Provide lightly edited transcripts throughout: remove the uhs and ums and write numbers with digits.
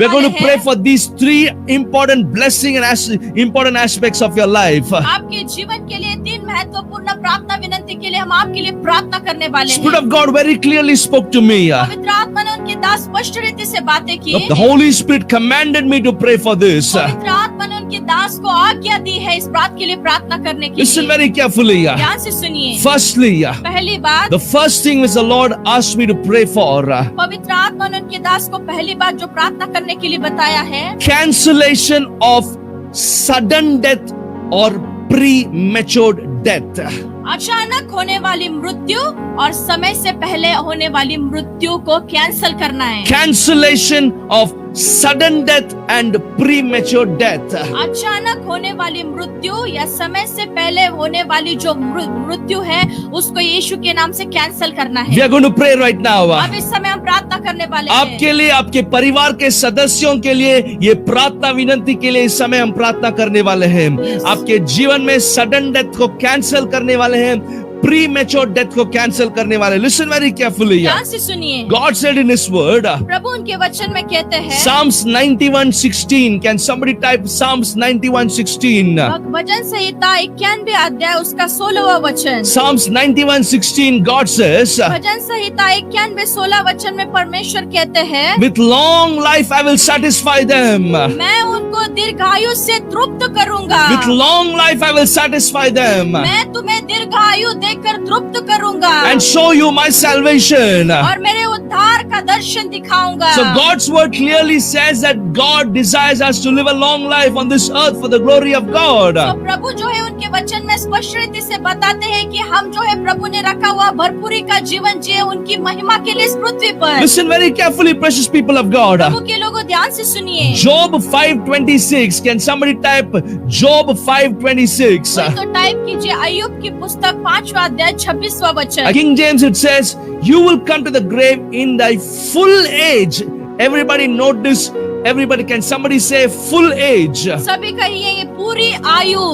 We're going to pray for these three important blessing and important aspects of your life. आपके जीवन के लिए 3 महत्वपूर्ण प्रार्थना विनंती के लिए हम आपके लिए प्रार्थना करने वाले Spirit हैं। of God very clearly spoke to me. पवित्र आत्मा ने उनके दास स्पष्ट रीति से बातें की। The Holy Spirit commanded me to pray for this. पवित्र आत्मा ने उनके दास को आज्ञा दी है इस बात के लिए प्रार्थना करने के Listen लिए। very carefully. ध्यान से सुनिए। Firstly, पहली बात, the first thing which the Lord asked me to pray for, पवित्र आत्मा ने उनके दास को पहली बात जो प्रार्थना करने के लिए बताया है, cancellation of sudden death or premature death. अचानक होने वाली मृत्यु और समय से पहले होने वाली मृत्यु को कैंसल करना है। Cancellation of sudden death and premature death. अचानक होने वाली मृत्यु या समय से पहले होने वाली जो मृत्यु है उसको यीशु के नाम से कैंसल करना We है। are going to pray right now. अब इस समय हम प्रार्थना करने वाले हैं। आपके लिए, आपके परिवार के सदस्यों के लिए ये प्रार्थना विनंती के लिए इस समय हम प्रार्थना करने वाले हैं। आपके जीवन में सडन डेथ को कैंसिल करने वाले हैं, प्रीमेच्योर डेथ को कैंसिल करने वाले। Listen very carefully. ध्यान से सुनिए। God said in His word, प्रभु उनके वचन में कहते हैं, Psalms 91:16. Can somebody type Psalms 91:16? भजन संहिता 91 अध्याय उसका 16वां वचन। Psalms 91:16. God says, भजन संहिता 91 16 वचन में परमेश्वर कहते हैं, with long life I will satisfy them. मैं उनको दीर्घायु से तृप्त करूंगा। With long life I will satisfy them मैं तुम्हें दीर्घायु देकर तृप्त करूंगा and show you my salvation. और मेरे उद्धार का दर्शन दिखाऊंगा। So God's word clearly says that God desires us to live a long life on this earth for the glory of God. तो प्रभु जो है उनके वचन में स्पष्ट रीति से बताते हैं कि हम जो है प्रभु ने रखा हुआ भरपूरी का जीवन जिए उनकी महिमा के लिए इस पृथ्वी पर। Listen very carefully, precious people of God. प्रभु के लोगों ध्यान से सुनिए। Job 5:26. Can somebody type Job 5:26? कोई तो टाइप कीजिए अय्यूब की पुस्तक 5वां अध्याय 26वां वचन। King James it says, you will come to the grave in thy full age. Everybody note this. Everybody, can somebody say full age? सभी कहिए ये पूरी आयु।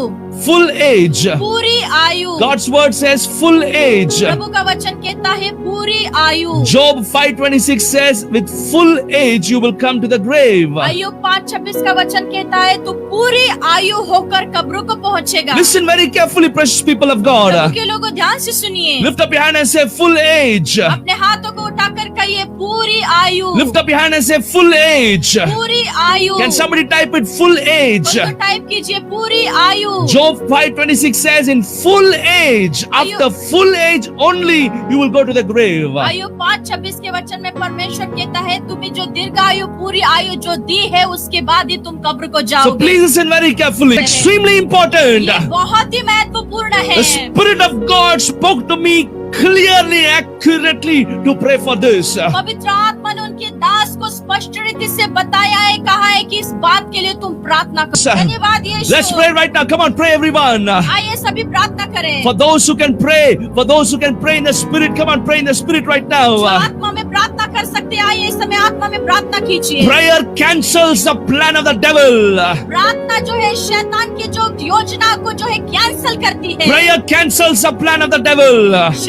Full age. पूरी आयु। God's word says full age. प्रभु का वचन कहता है पूरी आयु। Job 5:26 says, with full age you will come to the grave. अय्यूब 5:26 का वचन कहता है तू पूरी आयु होकर कब्र को पहुंचेगा। Listen very carefully, precious people of God. प्रभु के लोगों ध्यान से सुनिए। Lift up your hand and say full age. अपने हाथों को उठाकर कहिए पूरी आयु। Lift up your hand and say full age. पूरी आयु। Can somebody type it full age? कोई तो टाइप कीजिए पूरी आयु। Job 5:26 says, in full age, after full age only you will go to the grave. अय्यूब 5:26 के वचन में परमेश्वर कहता है तुम्हें जो दीर्घ आयु पूरी आयु जो दी है उसके बाद ही तुम कब्र को So जाओगे। please listen very carefully. Extremely important. ये बहुत ही महत्वपूर्ण है। The Spirit of God spoke to me clearly, accurately to pray for this. पवित्र आत्मा ने उनके दास को स्पष्ट रीति से बताया है, कहा है कि इस बात के लिए तुम प्रार्थना करो। धन्यवाद यीशु। Let's pray right now. Come on, pray everyone. आइए सभी प्रार्थना करें। For those who can pray, for those who can pray in the Spirit, come on, pray in the Spirit right जो now. आत्मा में प्रार्थना कर सकते हैं आइए इस समय आत्मा में प्रार्थना कीजिए। Prayer cancels the plan of the devil. प्रार्थना जो है शैतान की जो योजना को जो है कैंसल करती है। Prayer cancels the plan of the devil.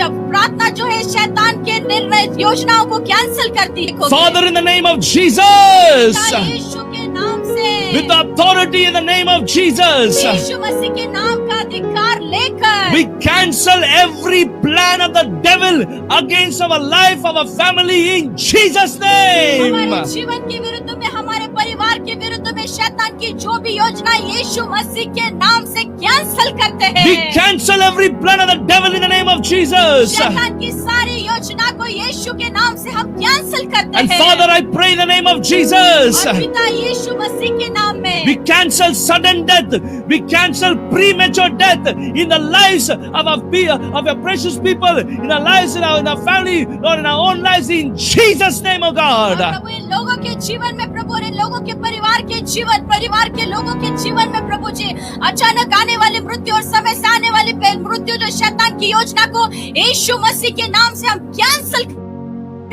प्रार्थना जो है शैतान के निर्णय योजनाओं को कैंसल करती है। Father, in the name of Jesus, यीशु के नाम से, with the authority in the name of Jesus, यीशु मसीह के नाम का अधिकार लेकर we cancel every plan of the devil against our life, our family, in Jesus' name. हमारे जीवन के विरुद्ध में, हमारे परिवार के विरुद्ध में शैतान की जो भी योजना यीशु मसीह के नाम से कैंसल करते हैं। We cancel every plan of the devil in the name of Jesus. शैतान की सारी योजना को यीशु के नाम से हम कैंसल करते And हैं। Father, I pray in the name of Jesus, और पिता यीशु मसीह के नाम में we cancel sudden death, we cancel premature death in the lives of your precious people, in our lives, in our family, Lord, in our own lives, in Jesus' name, oh God. और प्रभु इन लोगों के जीवन में, प्रभु और इन लोगों के परिवार के लोगों के जीवन में प्रभु जी अचानक आने वाली मृत्यु और समय से आने वाली मृत्यु जो शैतान की योजना को यीशु मसीह के नाम से हम कैंसल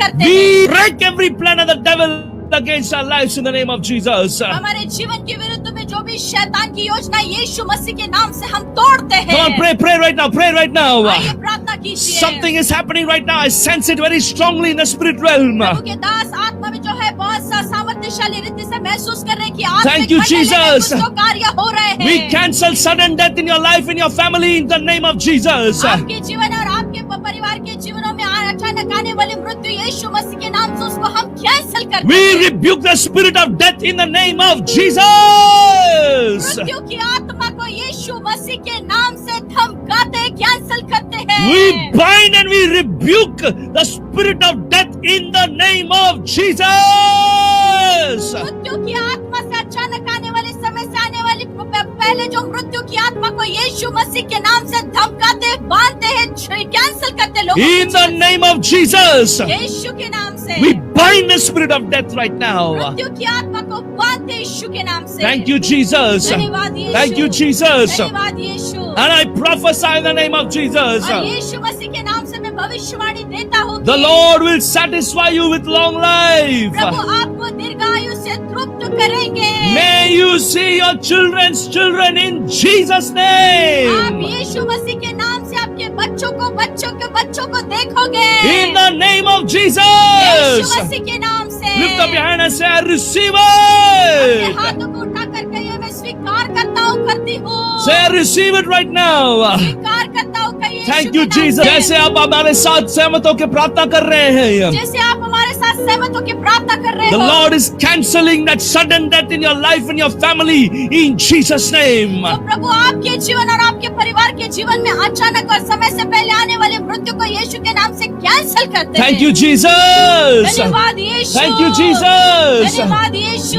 करते हैं। We break every plan of the devil against our lives in the name of Jesus. हमारे जीवन के विरुद्ध में जो भी शैतान की योजना यीशु मसीह के नाम से हम तोड़ते हैं। Come on, pray right now, pray right now. आइए प्रार्थना कीजिए। Something is happening right now. I sense it very strongly in the spirit realm. प्रभु के दास आत्मा में जो है बहुत सा सामर्थ्य शक्तिशाली रीति से महसूस कर रहे हैं कि Thank you, आत्मिक मंडली में Jesus. कुछ तो कार्य हो रहे We हैं। cancel sudden death in your life, in your family, in the name of Jesus. आपके जीवन और आपके परिवार के जीवनों में अचानक आने वाली मृत्यु यीशु मसीह के नाम से उसको हम कैंसिल करते We हैं। rebuke the spirit of death in the name of Jesus. मृत्यु की आत्मा को यीशु मसीह के नाम से धमकाते कैंसिल करते हैं। We bind and we rebuke the spirit of death in the name of Jesus. मृत्यु की आत्मा से अचानक आने वाले समय से आने वाली पहले जो मृत्यु की आत्मा को यीशु मसीह के नाम से धमकाते बांधते हैं कैंसिल करते लोग In the name of Jesus. यीशु के नाम से We bind the spirit of death right now. मृत्यु की आत्मा को बांधते यीशु के नाम से। Thank you, Jesus. धन्यवाद यीशु। Thank you, Jesus. धन्यवाद यीशु। And I prophesy in the name of Jesus. और यीशु मसीह के नाम से मैं भविष्यवाणी देता हूँ The कि Lord will satisfy you with long life. प्रभु आपको दीर्घायु से तृप्त करेंगे। May you see your children's children in Jesus' आप name. यीशु मसीह के नाम से आपके बच्चों को देखोगे। In the name of Yeshu Jesus. मसीह के नाम से Lift up your hand and say, I receive अपने it. हाथों को उठाकर कहिए मैं स्वीकार करता हूँ करती हूँ। Say, I receive it right now. स्वीकार करता हूँ कहिए यीशु Thank के you, नाम Jesus. से। जैसे आप हमारे साथ सहमत होकर प्रार्थना कर रहे हैं, जैसे आप हमारे साथ सहमत होकर प्रार्थना कर रहे the हो, Lord is canceling that sudden death in your life and your family in Jesus' name. तो प्रभु आपके जीवन और आपके परिवार के जीवन में अचानक और समय से पहले आने वाली मृत्यु को यीशु के नाम से कैंसिल करते Thank हैं। you, Jesus. धन्यवाद यीशु। Thank you, Jesus. धन्यवाद यीशु।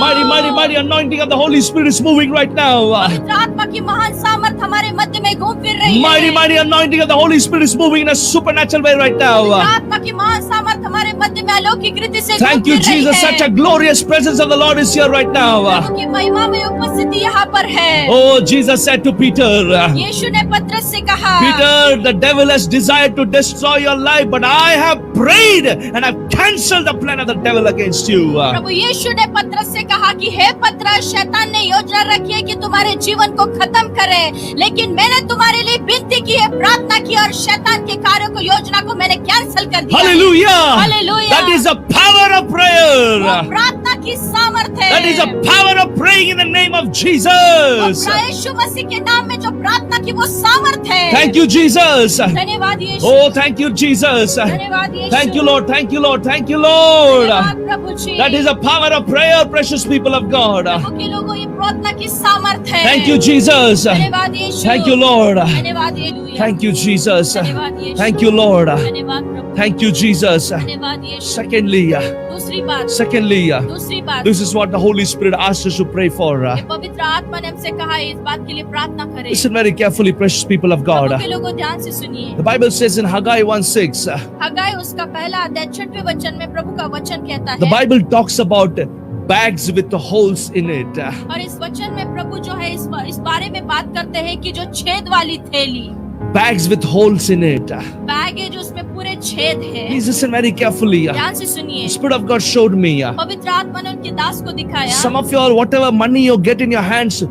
Mighty anointing of the Holy Spirit is moving right now. पवित्र आत्मा की महान सामर्थ हमारे मध्य में घूम फिर रही है। Mighty anointing of the Holy Spirit is moving in a supernatural way right now. पवित्र आत्मा की महान सामर्थ हमारे मध्य में अलौकिक रीति से घूम Thank you, फिर रही Jesus. है। Such a glorious presence of the Lord is here right now. प्रभु की महिमा में उपस्थिति यहाँ पर है। Oh, Jesus said to Peter, यीशु ने पतरस से कहा, Peter, the devil has desired to destroy your life, but I have prayed and I've cancelled the plan of the devil against you. प्रभु यीशु ने पतरस से कहा कि हे पतरस, शैतान ने योजना रखी है कि तुम्हारे जीवन को खत्म करे, लेकिन मैंने तुम्हारे लिए विनती की है, प्रार्थना की और शैतान के कार्यों को योजना को मैंने कैंसिल कर दिया। Hallelujah! Hallelujah! That is the power of prayer. वो प्रार्थना की सामर्थ है। That is the power of praying in the name of वो Jesus. यीशु मसीह के नाम में जो प्रार्थना की वो सामर्थ है। Thank you, Jesus. धन्यवाद यीशु। Oh, thank you, Jesus. धन्यवाद यीशु। Thank you, Lord. Thank you, Lord. Thank you, Lord. धन्यवाद प्रभु जी। That is the power of prayer, precious people of God. प्रभु के लोगों ये प्रार्थना की सामर्थ है। Thank you, Jesus. धन्यवाद यीशु। Thank you, Lord. धन्यवाद यीशु। Thank you, Jesus. धन्यवाद यीशु। Thank you, Lord. धन्यवाद प्रभु। Thank you, Jesus. धन्यवाद यीशु। Secondly, दूसरी बात this is what the Holy Spirit asked us to pray for. ये पवित्र आत्मा ने हमसे कहा है इस बात के लिए प्रार्थना करें। Listen very carefully, precious people of Prabhu God. के लोगों ध्यान से सुनिए। The Bible says in Haggai 1:6, हगाई उसका पहला अध्याय 6वें वचन में प्रभु का वचन कहता the है, Bible talks about bags with the holes in it. और इस वचन में प्रभु जो है इस बारे में बात करते हैं कि जो छेद वाली थैली, Bags with holes in it. Bag है जो उसमें पूरे छेद है। Please listen very carefully. ध्यान से सुनिए। The Spirit of God showed me. पवित्र आत्मा ने उनके दास को दिखाया। Some of your whatever money you get in your hands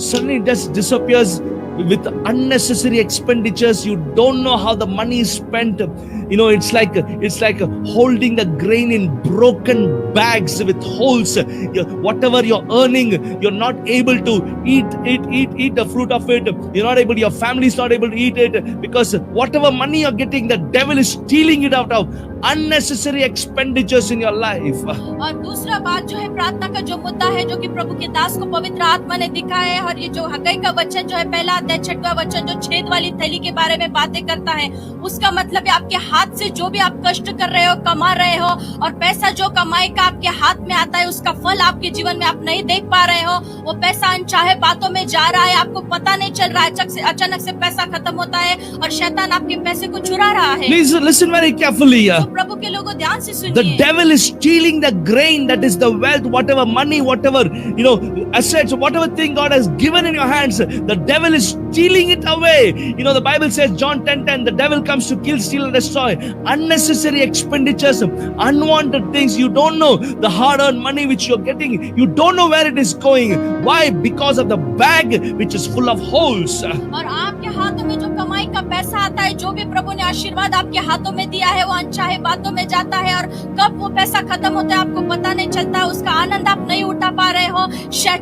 suddenly just disappears with unnecessary expenditures. You don't know how the money is spent. You know, it's like holding the grain in broken bags with holes. Whatever you're earning, you're not able to eat the fruit of it. You're not able, your family is not able to eat it because whatever money you're getting, the devil is stealing it out of unnecessary expenditures in your life. और दूसरा बात जो है प्रार्थना का जो मुद्दा है जो कि प्रभु के दास को पवित्र आत्मा ने दिखाया है, और ये जो हगाई का वचन जो है पहला अध्याय 6वां वचन जो छेद वाली थैली के बारे में बातें करता है, उसका मतलब है आपके हाथ से जो भी आप कष्ट कर रहे हो, कमा रहे हो, और पैसा जो कमाई का आपके हाथ में आता है उसका फल आपके जीवन में आप नहीं देख पा रहे हो। वो पैसा अनचाहे बातों में जा रहा है, आपको पता नहीं चल रहा है, अचानक से पैसा खत्म होता है और शैतान आपके पैसे को चुरा रहा है। Please listen very carefully. तो प्रभु के लोगों ध्यान से The सुनिए। devil is stealing the grain, that is the wealth, whatever money, whatever, assets, whatever thing God has given in your hands. The devil is stealing it away. The Bible says, John 10:10, the devil comes to kill, steal and destroy. unnecessary expenditures, unwanted things. You don't know the hard-earned money which you're getting. You don't know where it is going. Why? Because of the bag which is full of holes. और आपके हाथों में जो कमाई का पैसा आता है, जो भी प्रभु ने आशीर्वाद आपके हाथों में दिया है, वो अनचाहे बातों में जाता है और कब वो पैसा खत्म होता है आपको पता नहीं चलता। उसका आनंद आप नहीं उठा पा रहे हो,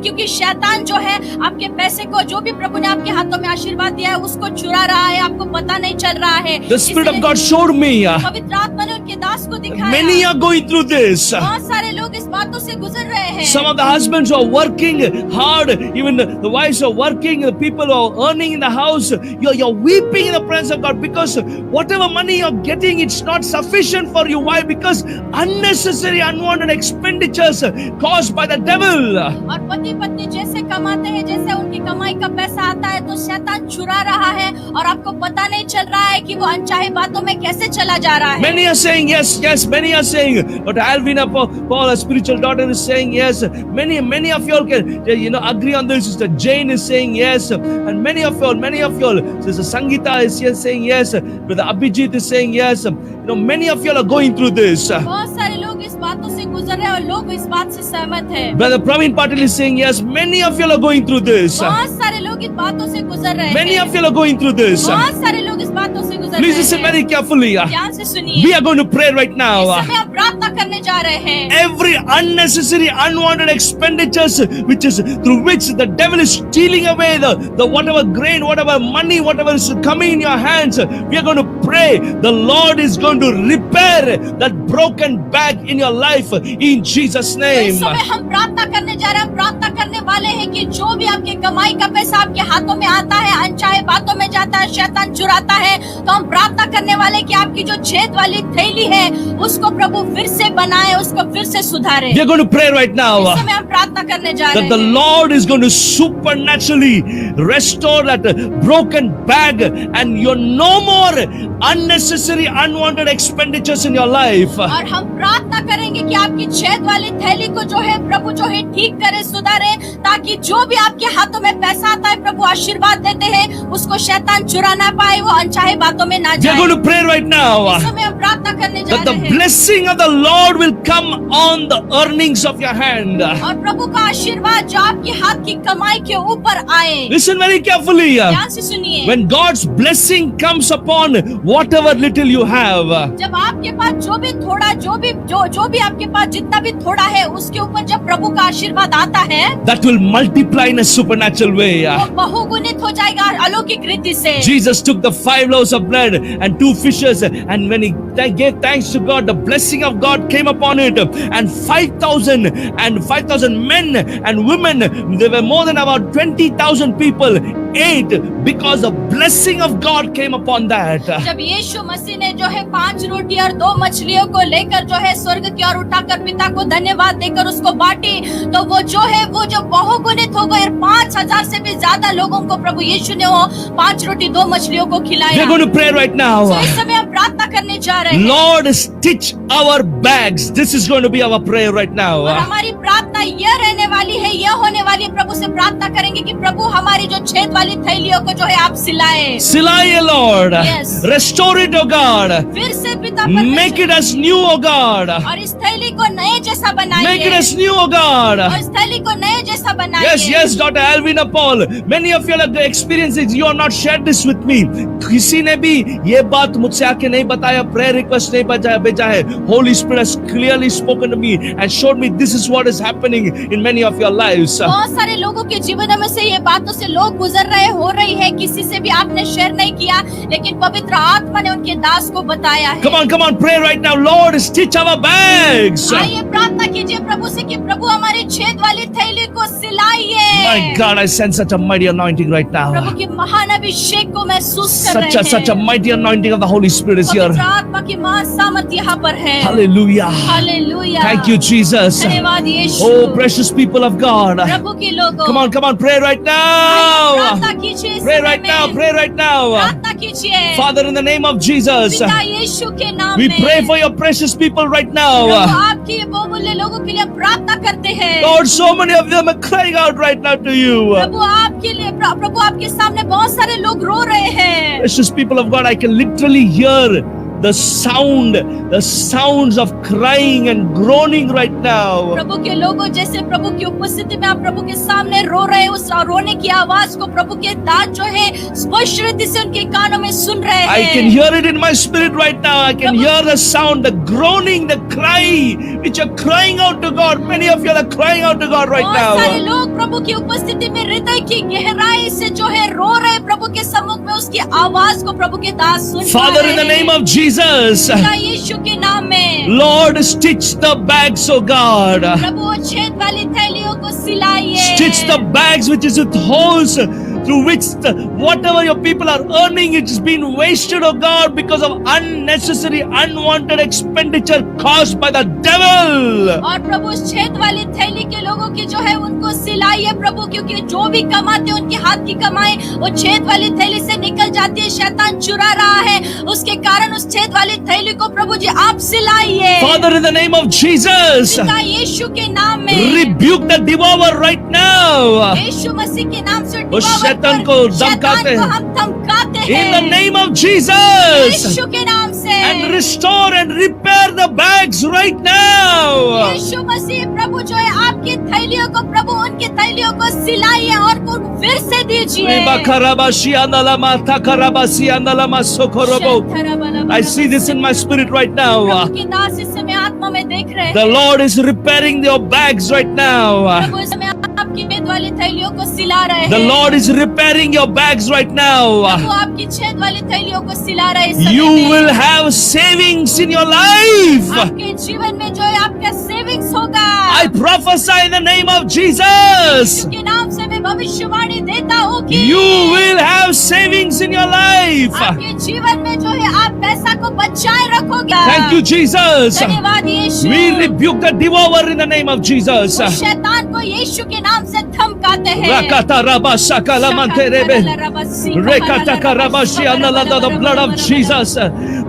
क्योंकि शैतान जो है आपके पैसे को, जो भी प्रभु ने आपके हाथों में आशीर्वाद दिया है, उसको चुरा रहा है, आपको पता नहीं चल रहा है। The Spirit of God showed me. पवित्र आत्मा ने उनके दास को दिखाया। Many are going through this. बहुत सारे लोग इस बातों से गुजर रहे हैं। Some of the husbands are working hard, even the wives are working, the people who are earning in the house, you're weeping in the presence of God because whatever money you're getting, it's not sufficient for you. Why? Because unnecessary, unwanted expenditures caused by the devil. और पति पत्नी जैसे कमाते हैं, जैसे उनकी कमाई का पैसा आता है, तो शैतान चुरा रहा है और आपको पता नहीं चल रहा है कि वो अनचाहे बातों में कैसे चला जा रहा है। Many are saying yes, yes. Many are saying, but Alvina Paul, a spiritual daughter, is saying yes. Many of you all can, agree on this. Sister Jane is saying yes, and many of you all, Sister Sangeeta is here saying yes. Brother Abhijit is saying yes. Many of you all are going through this. बहुत सारे लोग इस बातों से गुजर रहे हैं और लोग इस बात से सहमत हैं। Brother Praveen Patil is saying yes. Many of you all are going through this. बहुत सारे लोग इस बातों से गुजर रहे हैं। Many of you all are going through this. बहुत सारे लोग इस बातों से गुजर रहे हैं। Please listen very carefully. ध्यान से सुनिए। We are going to pray right इस now. समय हम प्रार्थना करने जा रहे हैं। Every unnecessary, unwanted expenditures, which is through which the devil is stealing away the whatever grain, whatever money, whatever is coming in your hands, we are going to pray. The Lord is going to repair that broken bag in your life in Jesus' तो name. इस समय हम प्रार्थना करने जा रहे हैं। प्रार्थना करने वाले हैं कि जो भी आपके कमाई का पैसा आपके हाथों में आता है, अनचाहे बातों में जाता है, शैतान चुराता है, तो हम प्रार्थना करने वाले कि आपकी जो छेद वाली थैली है, उसको प्रभु फिर से बनाए, उसको फिर से सुधारे। We are going to pray right now इस समय हम प्रार्थना करने जा रहे that the हैं Lord is going to supernaturally restore that broken bag, and you're no more unnecessary, unwanted expenditures in your life. और हम प्रार्थना करेंगे कि आपकी छेद वाली थैली को जो है प्रभु जो है ठीक करे, सुधारे, ताकि जो भी आपके हाथों में पैसा आता है, प्रभु आशीर्वाद देते हैं, उसको शैतान चुरा ना पाए, वो अनचाहे बातों में ना We are जाए। going to pray right now इस समय हम प्रार्थना करने जा that the रहे हैं blessing of the Lord will come on the earnings of your hand. और प्रभु का आशीर्वाद जो आपके हाथ की कमाई के ऊपर आए। Listen very carefully. ध्यान से सुनिए। When God's blessing comes upon whatever little you have, जब आपके पास जो भी थोड़ा, जो भी आपके पास जितना भी थोड़ा है, उसके ऊपर जब प्रभु का आशीर्वाद आता है, that will multiply in a supernatural way. वो बहुगुणित हो जाएगा अलौकिक रीति से। Jesus took the 5 loaves of bread and 2 fishes, and when he gave thanks to God, the blessing of God came upon it, and 5,000 men and women, there were more than about 20,000 people ate because the blessing of God came upon that. जब यीशु मसीह ने जो है 5 रोटी और 2 मछलियों को लेकर जो है स्वर्ग की ओर उठाकर पिता को धन्यवाद देकर उसको बांटी, तो वो जो बहुगुणित हो गए, 5,000 से भी ज्यादा लोगों को प्रभु यीशु ने वो 5 रोटी 2 मछलियों को We are खिलाया। going to pray right now. तो इस समय हम प्रार्थना करने जा रहे हैं Lord, stitch our bags. This is going to be our prayer right और now. हमारी प्रार्थना यह रहने वाली है, यह होने वाली है, प्रभु से प्रार्थना करेंगे कि प्रभु हमारी जो छेद वाली थैलियों को जो है आप सिलाए। Silai, Lord. Yes. Restore it, O God. फिर से पिता Make it as new, O God. और इस थैली को नए जैसा Make it बनाइए as new, O God. और इस थैली को नए जैसा बनाइए। Yes, Dr. Alvina Paul. Many of you are experiencing. You have not shared this with me. किसी ने भी ये बात मुझसे आके नहीं बताया, prayer request नहीं भेजा है. Holy Spirit has clearly spoken to me and showed me this is what is happening in many of your lives. बहुत सारे लोगों के जीवन में से ये बातों से लोग गुजर रहे हो रही है, किसी से भी आपने शेयर नहीं किया, लेकिन पवित्र आत्मा ने उनके दास को बताया है। Come on, pray right now. Lord, stitch our bags. आइए प्रार्थना कीजिए प्रभु से कि प्रभु हमारी छेद वाली थैली को सिलाइए। My God, I sense such a mighty anointing right Prabhu now. के महान अभिषेक को महसूस कर रहे Such a हैं। mighty anointing of the Holy Spirit is here. पवित्र आत्मा की महान सामर्थ यहाँ पर है। Hallelujah. Hallelujah. Thank you, Jesus. धन्यवाद यीशु। Oh, precious people of God. प्रभु के लोगों। Come on, pray right now. प्रार्थना कीजिए इस Pray समय right now, में। pray right now. प्रार्थना कीजिए। Father, in the name of Jesus, पिता यीशु के नाम we में। pray for your precious people right Prabhu now. आपके ये बहुमूल्य लोगों के लिए प्रार्थना करते हैं। Lord, so many of them are crying out right now to you. प्रभु आपके लिए, प्रभु आपके सामने बहुत सारे लोग रो रहे हैं। Precious people of God, I can literally hear the sounds of crying and groaning right now. प्रभु के लोगों जैसे प्रभु की उपस्थिति में आप प्रभु के सामने रो रहे हैं, उस रोने की आवाज को प्रभु के दांत जो है स्पष्ट रीति से उनके कानों में सुन रहे I can हैं। hear it in my spirit right now. I can hear the sound, the groaning, the cry, which are crying out to God. Many of you are crying out to God right बहुत सारे now. लोग प्रभु की उपस्थिति में हृदय की गहराई से जो है रो रहे हैं, प्रभु के सम्मुख में उसकी आवाज को प्रभु के दास सुन पा Father, रहे in the name हैं। of Jesus, पिता यीशु के नाम में Lord, stitch the bags, oh God. प्रभु वो छेद वाली थैलियों को सिलाइए। Stitch the bags which is with holes through which whatever your people are earning, it's been wasted, oh God, because of unnecessary, unwanted expenditure caused by the devil. और प्रभु उस छेद वाली थैली के लोगों की जो है उनको सिलाइए प्रभु, क्योंकि जो भी कमाते हैं उनके हाथ की कमाई वो छेद वाली थैली से निकल जाती है, शैतान चुरा रहा है, उसके कारण उस छेद वाली थैली को प्रभु जी आप सिलाइए। Father, in the name of Jesus, पिता यीशु के नाम में rebuke the devourer right now. यीशु मसीह के नाम से उस डिवावर शैतान पर को शैतान धमकाते को हैं। हम धमकाते In the हैं name of Jesus, यीशु के नाम से। and restore and repair the bags right now. यीशु मसीह प्रभु जो है आपकी थैलियों को प्रभु उनकी थैलियों को सिलाइए और को फिर से दीजिए। I see this in my spirit right now. प्रभु की दास इस समय आत्मा में देख रहे The हैं। Lord is repairing your bags right now. प्रभु इस समय आपकी छेद वाली थैलियों को सिला रहे हैं। The Lord is repairing your bags right now. प्रभु आपकी छेद वाली थैलियों को सिला रहे हैं इस समय You में। will have savings in your life. आपके जीवन में जो है आपका सेविंग्स होगा। I prophesy in the name of Jesus. के नाम से मैं भविष्यवाणी देता हूँ कि You will have savings in your life. आपके जीवन में जो है आप पैसा को बचाए रखोगे। Thank you, Jesus. धन्यवाद यीशु। We rebuke the devourer in the name of Jesus. उस शैतान को यीशु के नाम से धमकाते हैं। Rakata raba sakala manterebe. Rekata karabashi analada, the blood of Jesus.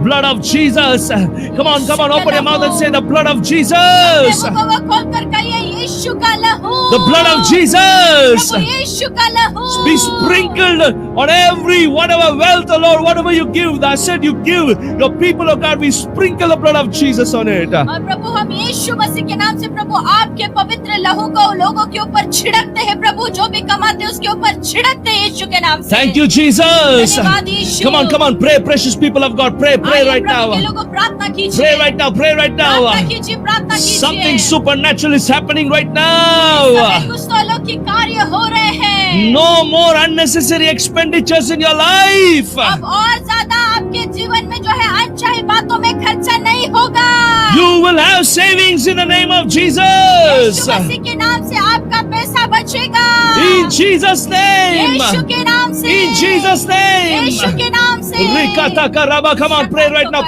Blood of Jesus. Come on, open your mouth and say the blood of Jesus. खोलकर कहिए यीशु का लहू। The blood of Jesus. प्रभु यीशु का लहू। Be sprinkled on every whatever wealth, oh Lord, whatever you give. I said you give your people, oh God, we sprinkle the blood of Jesus on it. और प्रभु हम यीशु मसीह के नाम से प्रभु आपके पवित्र लहू को लोगों के ऊपर छिड़कते हैं प्रभु, जो भी कमाते हैं उसके ऊपर छिड़कते हैं यीशु के नाम से। Thank you, Jesus. धन्यवाद यीशु। Come on, pray, precious people of God. Pray आइए right प्रभु के now. लोगों प्रार्थना कीजिए। Pray right now. प्रार्थना कीजिए, प्रार्थना कीजिए। Something supernatural is happening right इस now. समय कुछ तो अलौकिक कार्य हो रहे हैं। No more unnecessary expenditures in your life. अब और ज्यादा आपके जीवन में जो है अनचाही बातों में खर्चा नहीं होगा। You will have savings in the name of Jesus. यीशु मसीह के नाम से आपका पैसा बचेगा। In Jesus' name. यीशु के नाम से। In Jesus' name. यीशु के नाम से। Rikata karaba, come on, pray right now.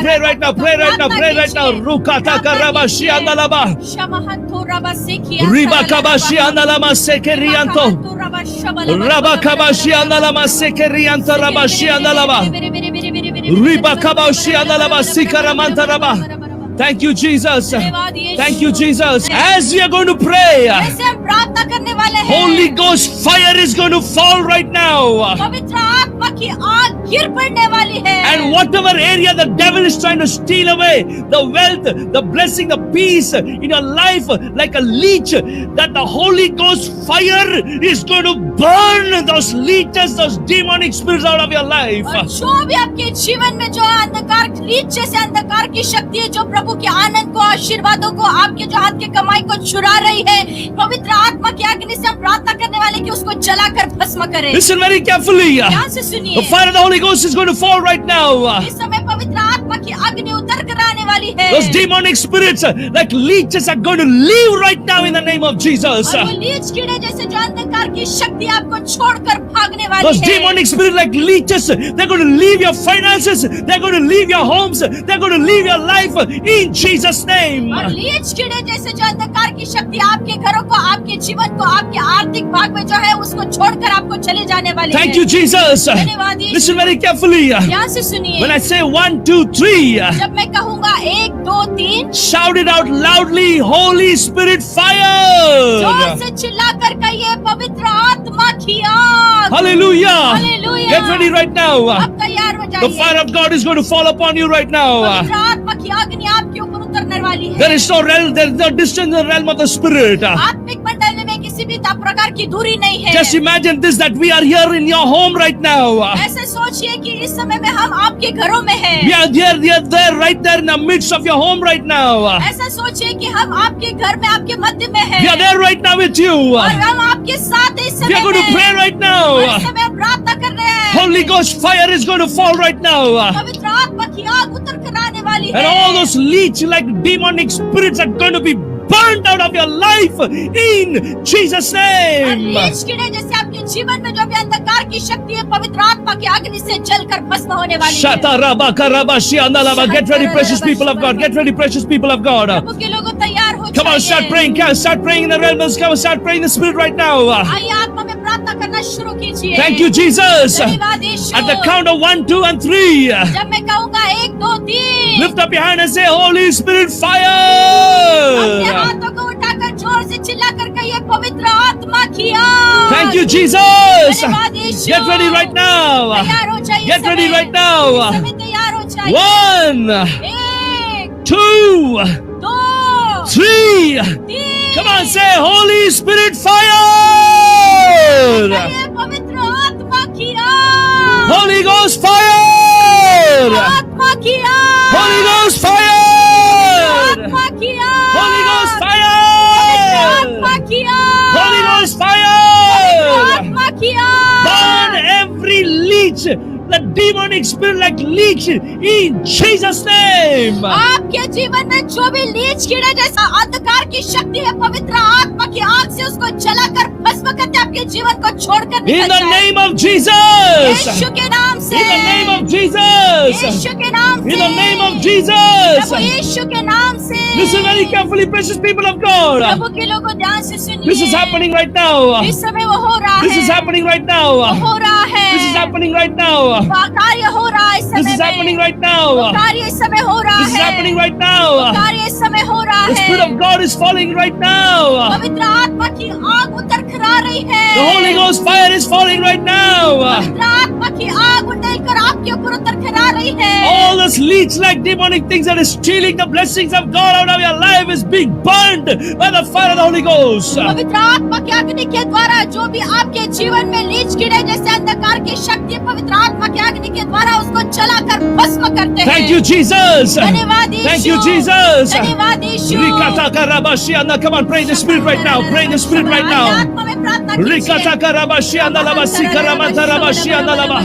Rukata karaba, shiandalaba. शमहंतो रबा सिखिया। Ribakaba, shiandalama, sekerianto. Rabakaba, shiandalama, sekerianto, raba, shiandalaba. Ribakaba, shiandalaba, sikaramanta, raba. Thank you, Jesus. Thank you, Jesus. As we are going to pray, ऐसे हम प्रार्थना करने वाले हैं। Holy Ghost fire is going to fall right now. पवित्र आत्मा की आग गिर पड़ने वाली है। And whatever area the devil is trying to steal away, the wealth, the blessing, the peace in your life, like a leech, that the Holy Ghost fire is going to burn those leeches, those demonic spirits out of your life. और जो भी आपके जीवन में जो अंधकार Leach जैसे अंधकार की शक्ति है, जो प्रभु के आनंद को, आशीर्वादों को, आपके जो हाथ के कमाई को चुरा रही है, पवित्र आत्मा की अग्नि से हम प्रार्थना करने वाले कि उसको जलाकर भस्म करें। Listen very carefully. ध्यान से सुनिए। The fire of the Holy Ghost is going to fall right now. इस समय पवित्र आत्मा की अग्नि उतर कर आने वाली है। Those demonic spirits like leeches are going to leave right now in the name of Jesus. और वो लीच कीड़े जैसे जो अंधकार की शक्ति आपको छोड़कर भागने वाली Those है। demonic spirits like leeches, they're going to leave your finances, they're going to leave your homes, they're going to leave your life in Jesus' name. और लीच कीड़े जैसे जो अंधकार की शक्ति आपके घरों को, आपके जीवन को, आपके आर्थिक भाग में जो है उसको छोड़कर आपको चले जाने वाली है। Thank you, Jesus. धन्यवाद यीशु। Listen very carefully. ध्यान से सुनिए। When I say 1, 2, 3, जब मैं कहूँगा 1, 2, 3, shout it out loudly, Holy Spirit जोर fire. से चिल्लाकर कहिए पवित्र पवित्र आत्मा की आग। Hallelujah. Hallelujah. Get ready right now. आप तैयार हो The जाइए। fire of God is going to fall upon you right now. पवित्र आत्मा की अग्नि आपके ऊपर उतरने वाली है। There is no realm, there is no distance in the realm of the spirit. आत्मिक मंडल में किसी भी प्रकार की दूरी नहीं है। Just imagine this, that we are here in your home right now. ऐसे सोचिए कि इस समय में हम आपके घरों में हैं। We are there, right there in the midst of your home right now. ऐसा सोचिए कि हम आपके घर में, आपके मध्य में हैं। We are there right now with you. और हम आपके साथ इस We समय are going to में pray right और now. इस समय हम प्रार्थना कर रहे हैं। Holy Ghost fire is going to fall right now. पवित्र आत्मा की आग उतर कर आने वाली And है। all those leech like demonic spirits are going to be burnt out of your life in Jesus' और name. लीच कीड़े जैसे आपके जीवन में जो भी अंधकार की शक्ति है, पवित्र आत्मा की अग्नि से जलकर भस्म होने वाली है। Shatarabakarabashi-andalaba. Get ready, precious people of God. Get ready, precious people of God. प्रभु के लोगों तैयार हो Come on, start जाइए। praying. Come on, start praying in the realms. Come on, start praying in the spirit right now. आइए आत्मा में प्रार्थना करना शुरू कीजिए। Thank you, Jesus. धन्यवाद यीशु। At the count of 1, 2, and 3, जब मैं कहूँगा 1, 2, 3, lift up your hand and say, Holy Spirit, अपने fire. हाथों को उठाकर जोर से चिल्लाकर कहिए, पवित्र आत्मा की आग। Thank you, Jesus. धन्यवाद यीशु। Get ready right now. तैयार हो जाइए। Get ready समय- right now. इस समय तैयार हो जाइए। 1, 1, 2, 2, 3. 3, Come on, say, Holy Spirit, fire. कहिए, पवित्र आत्मा की आग। Holy Ghost, fire. आत्मा की आग। Holy Ghost, fire. आत्मा की आग। Holy Ghost, पवित्र fire. आत्मा की आग। Holy Ghost, पवित्र fire. आत्मा की आग। Burn every leech, the demonic spirit like leech in Jesus' name. आपके जीवन में जो भी लीच कीड़े जैसा अंधकार की शक्ति है, पवित्र आत्मा की आग से उसको जलाकर भस्म करके आपके जीवन को छोड़कर In निकल the जाए। name of Jesus. यीशु के नाम से। In the name of Jesus. यीशु के नाम से। In the name of Jesus. प्रभु यीशु के नाम से। Listen very carefully, precious people of God. प्रभु के लोगों ध्यान से सुनिए। This is happening right now. इस समय वो हो रहा है। This is happening right वो now. हो रहा है। This is happening right now. वो कार्य हो रहा है इस This समय is happening में। right वो now. कार्य इस समय हो रहा This is है। happening right वो now. कार्य इस समय हो रहा The Spirit है। of God is falling right now. पवित्र आत्मा की आग उतर कर आ रही है। The Holy Ghost fire is falling right now. पवित्र आत्मा की आग उतर कर आपके ऊपर उतर कर आ रही है। All those leech like demonic things that is stealing the blessings of God out of your life is being burned by the fire of the Holy Ghost. पवित्र आत्मा की अग्नि के द्वारा जो भी आपके जीवन में लीच कीड़े जैसे अंधकार की शक्ति पवित्र आत्मा की अग्नि के द्वारा उसको जलाकर भस्म करते हैं। Thank you, Jesus. धन्यवाद यीशु। Thank you, Jesus. धन्यवाद यीशु। Rikatakarabashianda. Come on, pray in the Spirit right now. Pray in the Spirit right now. आत्मा में प्रार्थना कीजिए। Rikatakarabashianda labasikaramantaramashianda laba.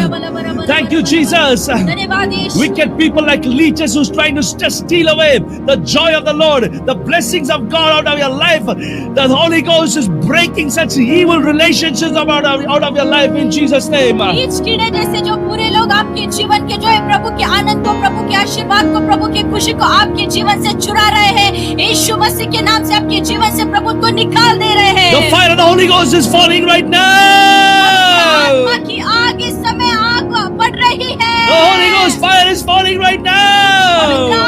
Thank you, Jesus. धन्यवाद यीशु। Wicked people like leeches who's trying to just steal away the joy of the Lord, the blessings of God out of your life. The Holy Ghost is breaking such evil relationships out of your life in Jesus' name. Leech कीड़े जैसे जो बुरे लोग आपके जीवन के जो है प्रभु के आनंद को, प्रभु के आशीर्वाद को, प्रभु की खुशी को आपके जीवन से चुरा रहे हैं, यीशु मसीह के नाम से आपके जीवन से प्रभु को निकाल दे रहे हैं। The fire of the Holy Ghost is falling right now. आत्मा की आग इस समय आग बढ़ रही है। The Holy Ghost fire is falling right पवित्र now.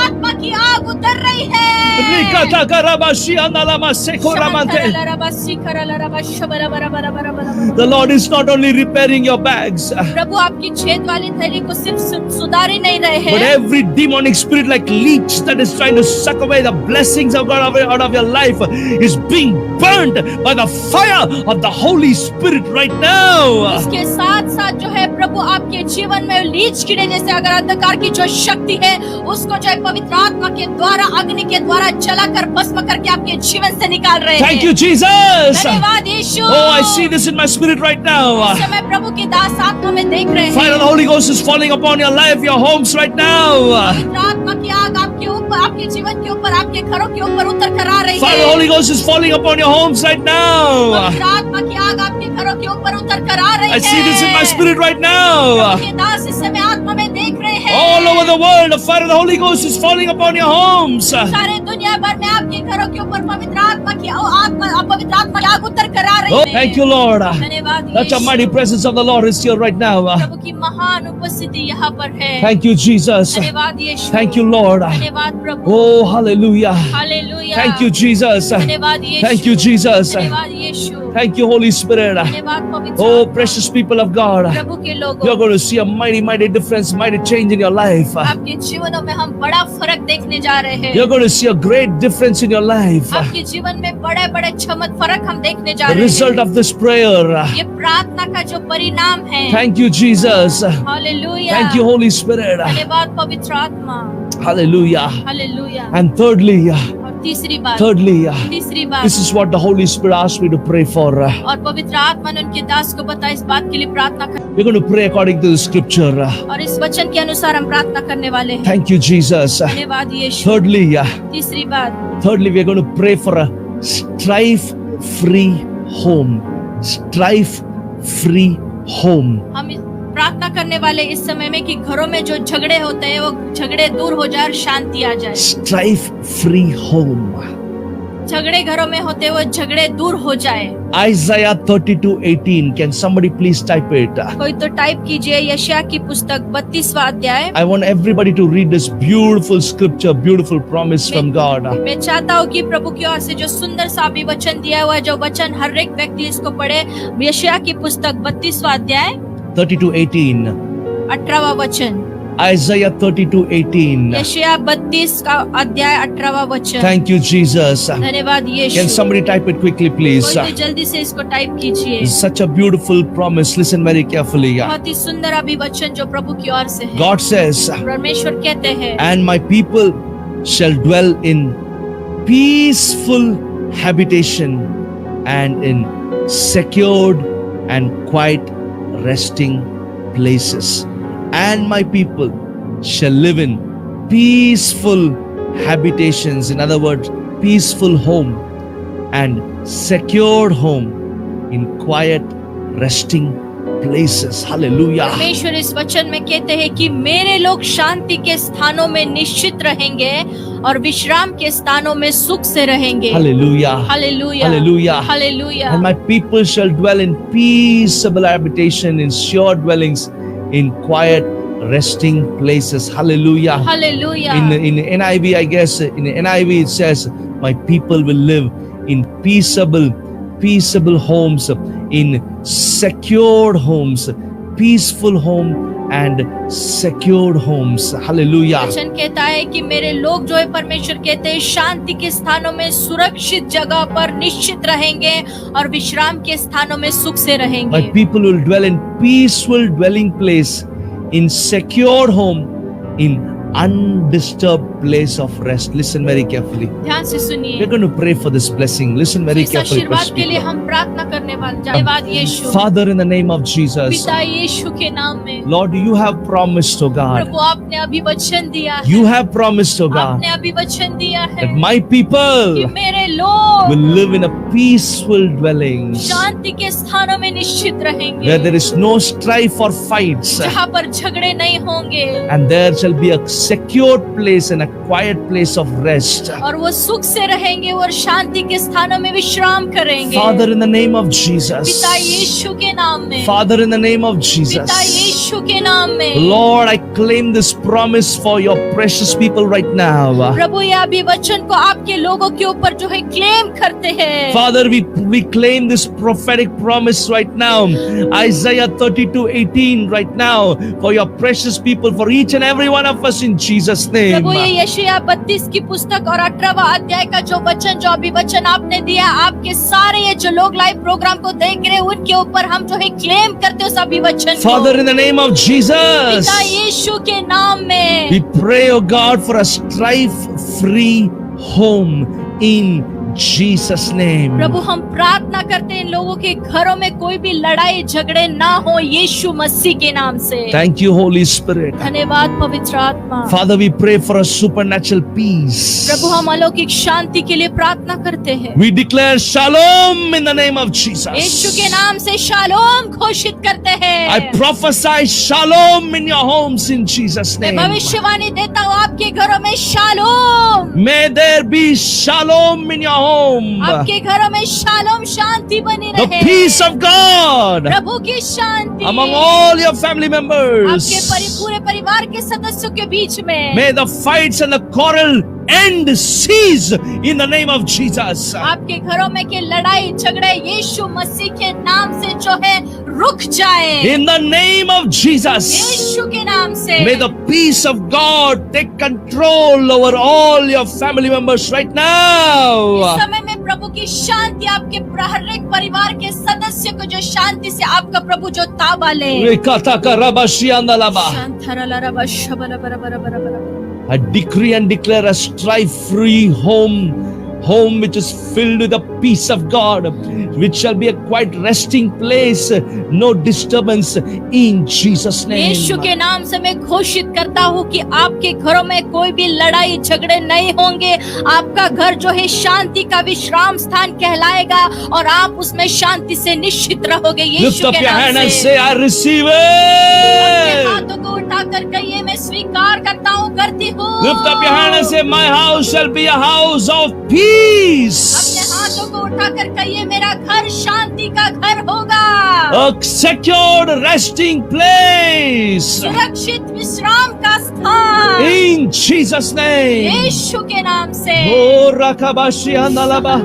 आत्मा की आग उतर रही है। Rikatakarabashianda lamasekoramante. The Lord is not only repairing your bags, प्रभु आपकी छेद वाली थैली को सिर्फ सुधार ही नहीं रहे but हैं, every demonic spirit like leech that is trying to suck away the blessings of God out of your life is being burned by the fire of the Holy Spirit right now. इसके साथ साथ जो है प्रभु आपके जीवन में Leach कीड़े जैसे अगर अंधकार की जो शक्ति है उसको जो है पवित्र आत्मा के द्वारा अग्नि के द्वारा जलाकर भस्म करके आपके जीवन से निकाल रहे हैं। Thank you, Jesus. धन्यवाद यीशु। Oh, I see this in my spirit right now. इस समय प्रभु की दास आत्मा में देख रहे Fire of हैं। the Holy Ghost is falling upon your life, your homes right now. पवित्र आत्मा की आग आपके ऊपर, आपके जीवन के ऊपर, आपके घरों के ऊपर उतर कर आ रही Fire of the है। Holy Ghost is falling upon your homes right now. पवित्र आत्मा की आग आपके घरों के ऊपर उतर कर आ रही है। I see this in my spirit right now. प्रभु के दास इस समय आत्मा में देख रहे हैं। All over the world, the fire of the Holy Ghost is falling upon your homes. सारे दुनिया भर में आपके घरों के ऊपर पवित्र आत्मा आत्मा की पवित्र आत्मा की आग उतर कर आ रही Oh, है। thank you, Lord. धन्यवाद Such a Yeshu. mighty presence of the Lord is here right now. प्रभु की महान उपस्थिति यहाँ पर है। Thank you, Jesus. धन्यवाद यीशु। Thank you, Lord. धन्यवाद प्रभु। Oh, hallelujah. Hallelujah. Thank you, Jesus. धन्यवाद यीशु। Thank you, Jesus. धन्यवाद यीशु। Thank you, Holy Spirit. धन्यवाद पवित्र Oh, आत्मा। precious people of God. प्रभु के लोगों, You're going to see a mighty, mighty difference, mighty change in your life. आपके जीवनों में हम बड़ा फर्क देखने जा रहे हैं। You're going to see a great difference in your life. आपके जीवन में बड़े बड़े चमक फर्क हम देखने जा The रहे result हैं। of this prayer. ये प्रार्थना का जो परिणाम है। Thank you, Jesus. Hallelujah. Thank you, Holy Spirit. धन्यवाद पवित्र आत्मा। Hallelujah. हालेलुया। And thirdly, और तीसरी बात, तीसरी बात, this is what the Holy Spirit asked me to pray for. और पवित्र आत्मा ने उनके दास को बताया इस बात के लिए प्रार्थना कर, We're going to pray according to the scripture. और इस वचन के अनुसार हम प्रार्थना करने वाले हैं। Thank you, Jesus. धन्यवाद यीशु। Thirdly, तीसरी बात, we're going to pray for a strife-free home. Strife-free home. हम प्रार्थना करने वाले इस समय में कि घरों में जो झगड़े होते हैं वो झगड़े दूर हो जाए और शांति आ जाए। Strife-free home. झगड़े घरों में होते हैं वो झगड़े दूर हो जाए। Isaiah 32:18. Can somebody please type it? कोई तो टाइप कीजिए यशायाह की पुस्तक 32वां अध्याय। I want everybody to read this beautiful scripture, beautiful promise from God. मैं चाहता हूँ कि प्रभु की ओर से जो सुंदर सा अभी वचन दिया हुआ है, जो वचन हर एक व्यक्ति इसको पढ़े। यशायाह की पुस्तक 32वां अध्याय 32:18. 18वां वचन। Isaiah 32:18. यशायाह 32 का अध्याय 18वां वचन। Thank you, Jesus. धन्यवाद यीशु। Can somebody type it quickly, please? कोई तो जल्दी से इसको टाइप कीजिए। It's such a beautiful promise. Listen very carefully. बहुत ही सुंदर अभी वचन जो प्रभु की ओर से है। God says, परमेश्वर कहते हैं, and my people shall dwell in peaceful habitation and in secured and quiet resting places. And my people shall live in peaceful habitations. In other words, peaceful home and secured home in quiet resting places. Hallelujah. परमेश्वर इस वचन में कहते हैं कि मेरे लोग शांति के स्थानों में निश्चित रहेंगे और विश्राम के स्थानों में सुख से रहेंगे। Hallelujah. Hallelujah, Hallelujah. Hallelujah. And my people shall dwell in peaceable habitation, in sure dwellings, in quiet resting places. Hallelujah. Hallelujah. In NIV, I guess, in NIV it says, my people will live in peaceable homes, in secured homes, peaceful home and secured homes. Hallelujah. वचन कहता है कि मेरे लोग जो है परमेश्वर कहते हैं शांति के स्थानों में सुरक्षित जगह पर निश्चित रहेंगे और विश्राम के स्थानों में सुख से रहेंगे। My people will dwell in peaceful dwelling place, in secured home, in undisturbed place of rest. Listen very carefully. ध्यान से सुनिए। We're going to pray for this blessing. Listen very इस carefully. आशीर्वाद के लिए हम प्रार्थना करने वाले। धन्यवाद यीशु। Father, in the name of Jesus, पिता यीशु के नाम में Lord, you have promised, oh God, प्रभु आपने अभी वचन दिया है। you have promised, oh God, आपने अभी वचन दिया है that my कि people मेरे लोग will live in a peaceful dwelling शांति के स्थानों में निश्चित रहेंगे, where there is no strife or fights, जहाँ पर झगड़े नहीं होंगे and there shall be a secured place and a quiet place of rest. और वो सुख से रहेंगे और शांति के स्थानों में विश्राम करेंगे। Father, in the name of पिता Jesus, यीशु के नाम में, Father, in the name of पिता Jesus, यीशु के नाम में, Lord, I claim this promise for your precious people right now. प्रभु ये अभी वचन को आपके लोगों के ऊपर जो है क्लेम करते हैं। Father, we claim this prophetic promise right now. Isaiah 32:18 right now for your precious people, for each and every one of us in Jesus' name. प्रभु ये यशायाह 32 की पुस्तक और 18वां अध्याय का जो वचन जो अभी वचन आपने दिया, आपके सारे ये जो लोग लाइव प्रोग्राम को देख रहे हैं उनके ऊपर हम जो है क्लेम करते हो सभी वचन को। Father, in the name of Jesus, पिता यीशु के नाम में we pray, oh God, for a strife-free home in Jesus' name. प्रभु हम प्रार्थना करते हैं इन लोगों के घरों में कोई भी लड़ाई झगड़े ना हो यीशु मसीह के नाम से। Thank you, Holy Spirit. धन्यवाद पवित्र आत्मा। Father, we pray for a supernatural peace. प्रभु हम अलौकिक शांति के लिए प्रार्थना करते हैं। We declare shalom in the name of Yeshu Jesus. के नाम से शालोम घोषित करते हैं। I prophesy shalom in your homes in Jesus' मैं name. भविष्यवाणी देता हूँ आपके घरों में shalom. May there be shalom in your home. आपके घरों में शालोम शांति बनी The रहे। peace of God प्रभु की शांति among all your family members. आपके पूरे परिवार के सदस्यों के बीच में। May the fights and the quarrel end, cease in the name of Jesus. आपके घरों में के लड़ाई झगड़े यीशु मसीह के नाम से जो है रुक जाए। In the name of Jesus. यीशु के नाम से। May the peace of God take control over all your family members right now. इस समय में प्रभु की शांति आपके हर एक परिवार के सदस्य को जो शांति से आपका प्रभु जो ताबा ले। I decree and declare a strife-free home which is filled with the peace of God, which shall be a quiet resting place, no disturbance in Jesus' name. यीशु के नाम से मैं घोषित करता हूँ कि आपके घरों में कोई भी लड़ाई झगड़े नहीं होंगे। आपका घर जो है शांति का विश्राम स्थान कहलाएगा और आप उसमें शांति से निश्चित रहोगे। Lift यीशु up के your hand नाम and से say, I receive अपने it. हाथों को उठाकर कहिए मैं स्वीकार करता हूँ करती हूँ। Lift up your hand and say, my house shall be a house of अपने peace. हाथों को उठाकर कहिए मेरा घर शांति का घर होगा। A secured resting place. सुरक्षित विश्राम का स्थान In Jesus' name. यीशु के नाम से। Oh, Rakabashi Andalaba.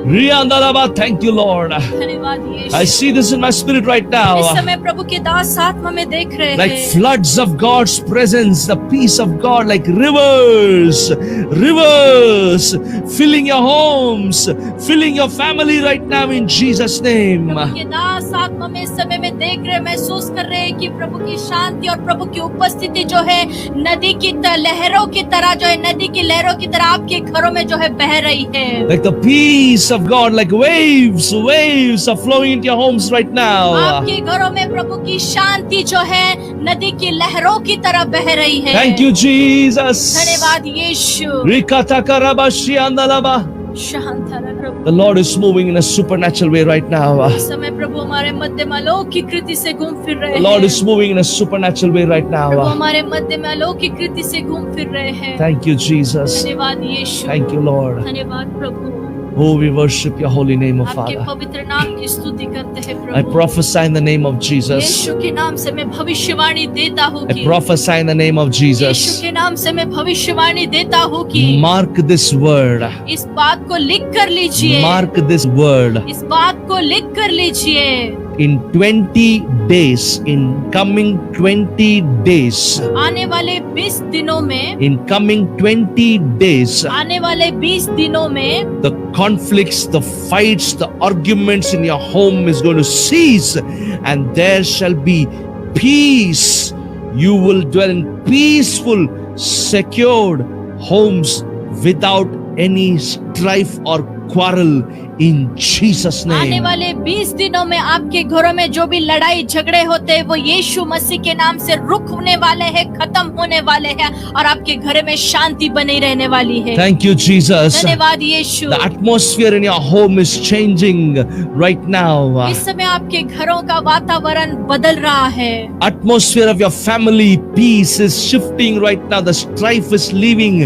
Riandalaba. Thank you, Lord. धन्यवाद I Yeshu. see this in my spirit right इस now. समय प्रभु के दास आत्मा में देख रहे Like हैं floods of God's presence, the peace of God, like rivers, filling your homes, filling your family right now in Jesus' name. प्रभु के दास आत्मा में इस समय में देख रहे महसूस कर रहे हैं कि प्रभु की शांति और प्रभु की उपस्थिति जो है नदी की लहरों की तरह जो है नदी की लहरों की तरह आपके घरों में जो है बह रही है। Like the peace of God, like waves are flowing into your homes right now. आपके घरों में प्रभु की शांति जो है नदी की लहरों की तरह बह रही है। Thank you, Jesus. धन्यवाद यीशु। Rikatakarabashri andalaba. शांत रह प्रभु। The Lord is moving in a supernatural way right now. इस समय प्रभु हमारे मध्य में अलौकिक कृति से घूम फिर रहे The Lord हैं। is moving in a supernatural way right Prabhu now. हमारे मध्य में अलौकिक कृति से घूम फिर रहे हैं। Thank you, Jesus. धन्यवाद यीशु। Thank you, Lord. धन्यवाद प्रभु। Oh, we worship your holy name, O आपके Father. पवित्र नाम की स्तुति करते हैं I Prabhu. prophesy in the name of Jesus. यीशु के नाम से मैं भविष्यवाणी देता हूँ I कि prophesy in the name of Yeshu Jesus. के नाम से मैं भविष्यवाणी देता हूँ कि Mark this word. इस बात को लिख कर लीजिए। Mark this word. इस बात को लिख कर लीजिए। In 20 days, in coming 20 days, आने वाले 20 दिनों में in coming 20 days, आने वाले 20 दिनों में the conflicts, the fights, the arguments in your home is going to cease, and there shall be peace. You will dwell in peaceful, secured homes without any strife or quarrel in Jesus' आने name. वाले 20 दिनों में आपके घरों में जो भी लड़ाई झगड़े होते हैं वो यीशु मसीह के नाम से रुकने वाले हैं, खत्म होने वाले हैं और आपके घर में शांति बनी रहने वाली है। Thank you, Jesus. धन्यवाद यीशु। The atmosphere in your home is changing right now. इस समय आपके घरों का वातावरण बदल रहा है। Atmosphere of your family peace is shifting right now. The strife is leaving.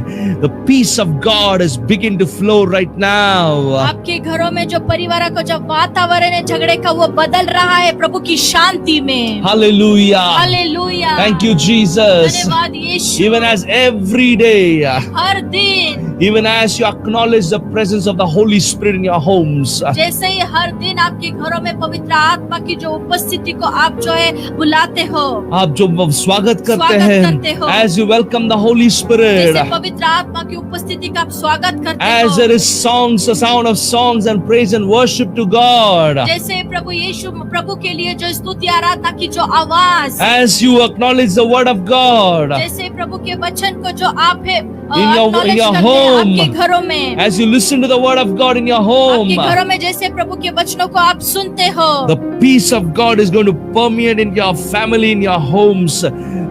The peace of God is beginning to flow right now. आपके घरों में जो परिवार का जो वातावरण है झगड़े का वो बदल रहा है प्रभु की शांति में। Hallelujah. Hallelujah. Thank you, Jesus. धन्यवाद यीशु। Even as every day, हर दिन even as you acknowledge the presence of the Holy Spirit in your homes, जैसे ही हर दिन आपके घरों में पवित्र आत्मा की जो उपस्थिति को आप जो है बुलाते हो, आप जो स्वागत करते करते हो। हैं, as you welcome the Holy Spirit, जैसे पवित्र आत्मा की उपस्थिति का आप स्वागत करते as हो, there is songs, the sound of songs and praise and worship to God, जैसे प्रभु यीशु प्रभु के लिए जो स्तुति आराधना की जो आवाज, as you acknowledge the word of God, जैसे प्रभु के वचन को जो आप है in your acknowledge करते हैं home, आपके घरों में, as you listen to the word of God in your home, आपके घरों में जैसे प्रभु के वचनों को आप सुनते हो, the peace of God is going to permeate in your family, in your homes.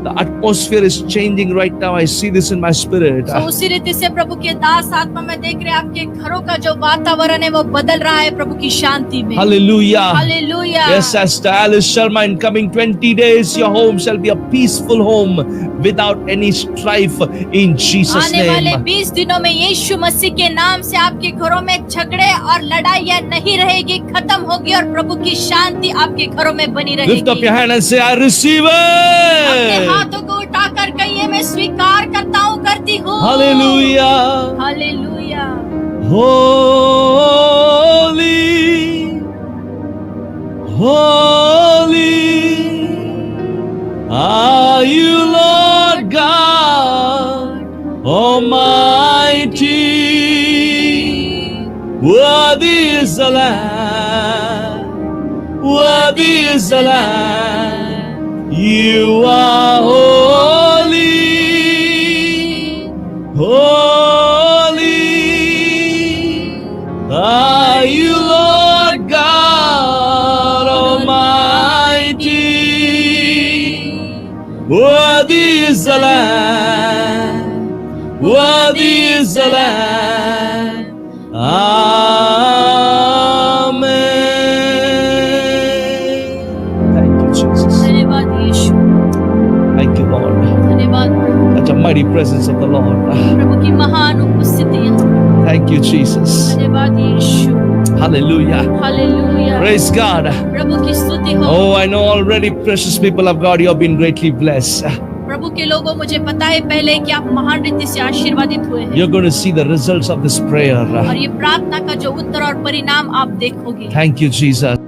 The atmosphere is changing right now. I see this in my spirit. तो उसी रीति से प्रभु के दास आत्मा में देख रहे हैं आपके घरों का जो वातावरण है वो बदल रहा है प्रभु की शांति में। Hallelujah. Hallelujah. Yes, Pastor Alice Sharma, in coming 20 days, your home shall be a peaceful home without any strife in Jesus' आने वाले name. 20 दिनों में यीशु मसीह के नाम से आपके घरों में झगड़े और लड़ाइयाँ नहीं रहेगी, खत्म होगी और प्रभु की शांति आपके घरों में बनी रहेगी। Lift up your hand and say, I receive अपने it. हाथों को उठाकर कहिए मैं स्वीकार करता हूँ, करती हूँ। Hallelujah. Hallelujah. Holy, holy are you, Lord God Almighty. Worthy is the Lamb, worthy is the Lamb. You are holy, holy are you, Lord God Almighty. Worthy is the Lamb, worthy is the Lamb. Amen. Thank you, Jesus. धन्यवाद यीशु, Thank you, Lord. धन्यवाद Such a mighty presence of the Lord. प्रभु की महान उपस्थिति है। Thank you, Jesus. धन्यवाद यीशु। Hallelujah. Hallelujah. Praise God. प्रभु की स्तुति हो। Oh, I know already, precious people of God, you have been greatly blessed. प्रभु के लोगों, मुझे पता है पहले कि आप महान रीति से आशीर्वादित हुए हैं You're going to see the results of this prayer. और ये प्रार्थना का जो उत्तर और परिणाम आप देखोगे। Thank you, Jesus.